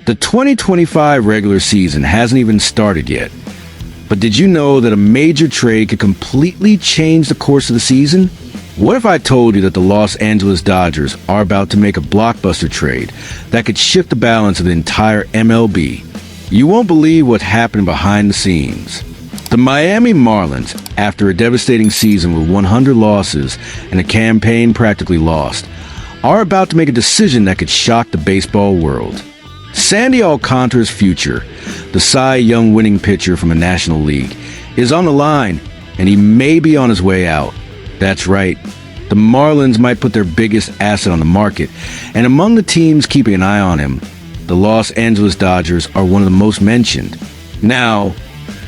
The 2025 regular season hasn't even started yet. But did you know that a major trade could completely change the course of the season? What if I told you that the Los Angeles Dodgers are about to make a blockbuster trade that could shift the balance of the entire MLB? You won't believe what's happening behind the scenes. The Miami Marlins, after a devastating season with 100 losses and a campaign practically lost, are about to make a decision that could shock the baseball world. Sandy Alcántara's future, the Cy Young winning pitcher from the National League, is on the line, and he may be on his way out. That's right. The Marlins might put their biggest asset on the market, and among the teams keeping an eye on him, the Los Angeles Dodgers are one of the most mentioned. Now,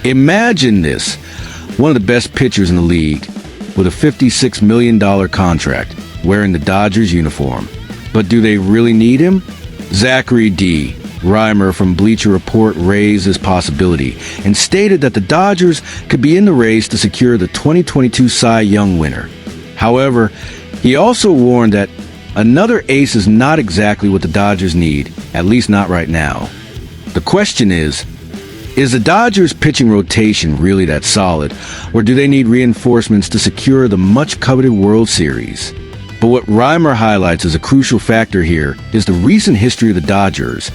imagine this. One of the best pitchers in the league, with a $56 million contract, wearing the Dodgers uniform. But do they really need him? Zachary D. Reimer from Bleacher Report raised this possibility and stated that the Dodgers could be in the race to secure the 2022 Cy Young winner. However, he also warned that another ace is not exactly what the Dodgers need, at least not right now. The question is the Dodgers' pitching rotation really that solid, or do they need reinforcements to secure the much-coveted World Series? But what Reimer highlights as a crucial factor here is the recent history of the Dodgers,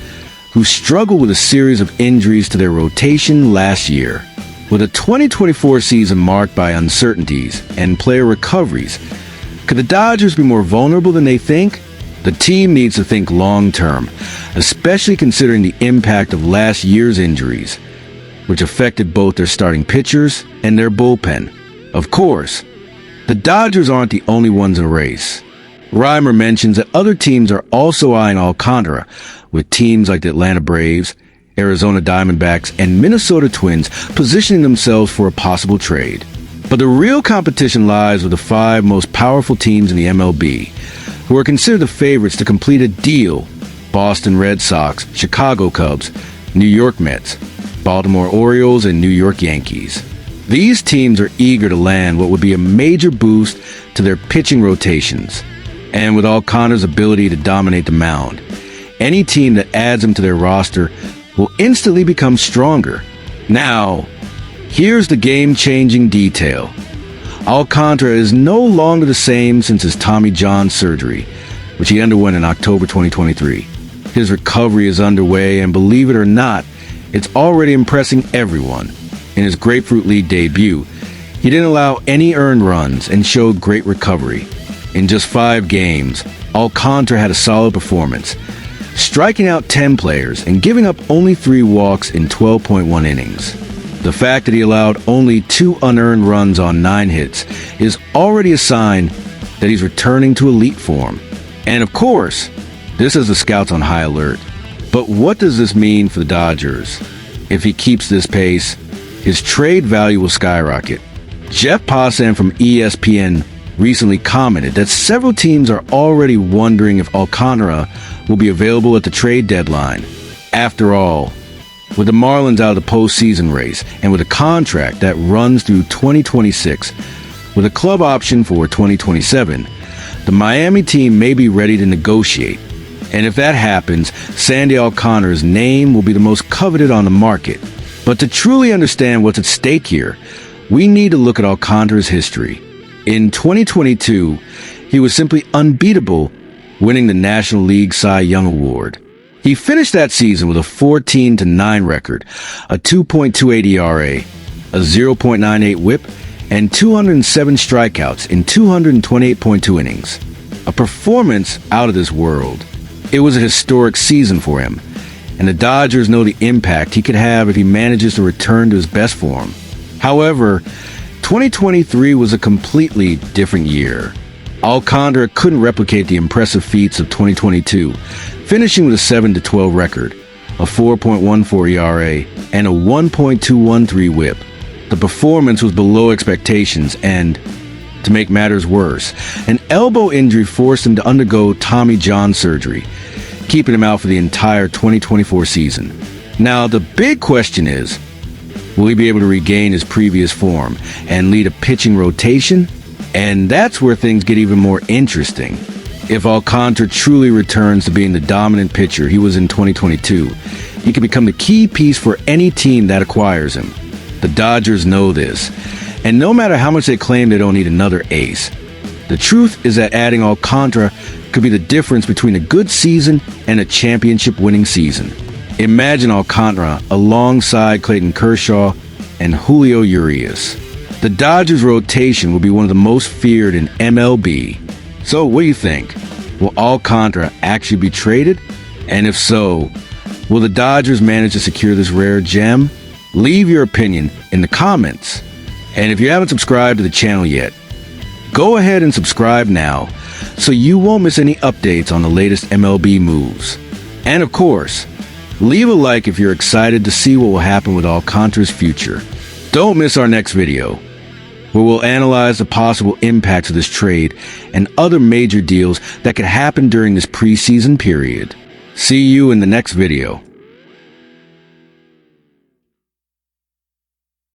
who struggled with a series of injuries to their rotation last year. With a 2024 season marked by uncertainties and player recoveries, could the Dodgers be more vulnerable than they think? The team needs to think long-term, especially considering the impact of last year's injuries, which affected both their starting pitchers and their bullpen. Of course, the Dodgers aren't the only ones in the race. Reimer mentions that other teams are also eyeing Alcantara, with teams like the Atlanta Braves, Arizona Diamondbacks, and Minnesota Twins positioning themselves for a possible trade. But the real competition lies with the 5 most powerful teams in the MLB, who are considered the favorites to complete a deal: Boston Red Sox, Chicago Cubs, New York Mets, Baltimore Orioles, and New York Yankees. These teams are eager to land what would be a major boost to their pitching rotations. And with Alcantara's ability to dominate the mound, any team that adds him to their roster will instantly become stronger. Now, here's the game-changing detail. Alcantara is no longer the same since his Tommy John surgery, which he underwent in October 2023. His recovery is underway, and believe it or not, it's already impressing everyone. In his Grapefruit League debut, he didn't allow any earned runs and showed great recovery. In just 5 games, Alcantara had a solid performance, striking out 10 players and giving up only 3 walks in 12.1 innings. The fact that he allowed only 2 unearned runs on 9 hits is already a sign that he's returning to elite form. And of course, this has the scouts on high alert. But what does this mean for the Dodgers? If he keeps this pace, his trade value will skyrocket. Jeff Passan from ESPN recently commented that several teams are already wondering if Alcantara will be available at the trade deadline. After all, with the Marlins out of the postseason race and with a contract that runs through 2026, with a club option for 2027, the Miami team may be ready to negotiate. And if that happens, Sandy Alcántara's name will be the most coveted on the market. But to truly understand what's at stake here, we need to look at Alcantara's history. In 2022, he was simply unbeatable, winning the National League Cy Young Award. He finished that season with a 14-9 record, a 2.28 ERA, a 0.98 WHIP, and 207 strikeouts in 228.2 innings. A performance out of this world. It was a historic season for him, and the Dodgers know the impact he could have if he manages to return to his best form. However, 2023 was a completely different year. Alcantara couldn't replicate the impressive feats of 2022, finishing with a 7-12 record, a 4.14 ERA, and a 1.213 WHIP. The performance was below expectations, and, to make matters worse, an elbow injury forced him to undergo Tommy John surgery, keeping him out for the entire 2024 season. Now, the big question is, will he be able to regain his previous form and lead a pitching rotation? And that's where things get even more interesting. If Alcantara truly returns to being the dominant pitcher he was in 2022, he can become the key piece for any team that acquires him. The Dodgers know this, and no matter how much they claim they don't need another ace, the truth is that adding Alcantara could be the difference between a good season and a championship-winning season. Imagine Alcantara alongside Clayton Kershaw and Julio Urias. The Dodgers' rotation will be one of the most feared in MLB. So what do you think? Will Alcantara actually be traded? And if so, will the Dodgers manage to secure this rare gem? Leave your opinion in the comments. And if you haven't subscribed to the channel yet, go ahead and subscribe now so you won't miss any updates on the latest MLB moves. And of course, leave a like if you're excited to see what will happen with Alcantara's future. Don't miss our next video, where we'll analyze the possible impacts of this trade and other major deals that could happen during this preseason period. See you in the next video.